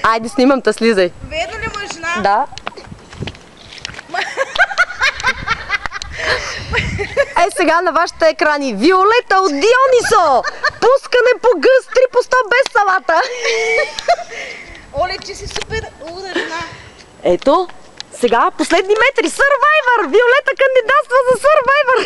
Айде, снимам те, слизай. Ведно ли му е жена? Да. Сега на вашите екрани Виолета от Дионисо! Пускане по гъс 3 по 100 без салата! Оле, че си супер луда жена! Ето, сега последни метри! Survivor! Виолета кандидатства за Survivor!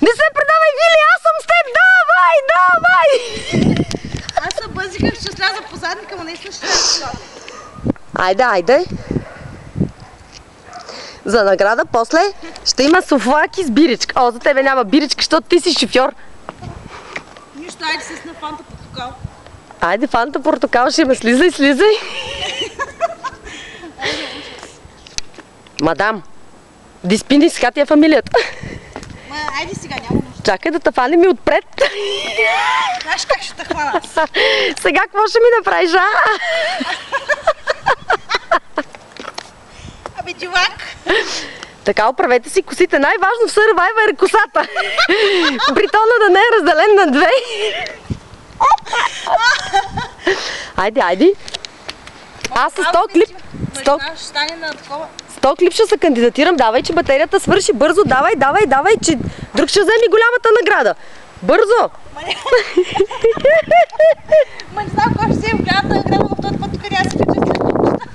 Не се предавай, Вили! Аз съм с теб! Давай! Давай! Аз се бъзиках, ще сляза по задника, но наистина ще сляза. Айде, айде! За награда после ще има суфлаки с биричка. О, за тебе няма биричка, защото ти си шофьор. Нищо, айде с на фанта портокал. Айде, фанта портокал ще ме. Слизай, слизай. Мадам, диспини с хати е фамилията. Айде сега, няма нужда. Чакай да те фанем и отпред. Знаеш как ще те хвана? Сега какво ще ми направиш, а? Абе, дивак! Така, оправете си косите. Най-важно в Survivor е косата. Бритона да не е разделен на две. Айде, айде. Аз с 100 клип... Ще стане на такова. 100 клип ще се кандидатирам. Давай, че батерията свърши бързо. Давай, давай, давай, че друг ще вземе голямата награда. Бързо! Ма не знам кой ще вземе голямата награда, но в този път тук няма се причастя.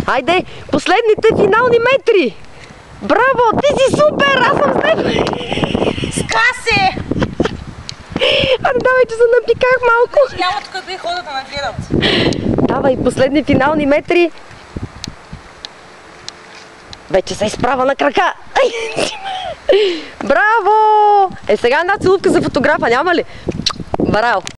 Айде, последните финални метри! Браво! Ти си супер! Аз съм с теб! Скасе! Айде, давай, че се напиках малко. Няма тук да и ходят да нагледат. Давай, последни финални метри. Вече се изправя на крака. Браво! Сега една целувка за фотографа, няма ли? Браво!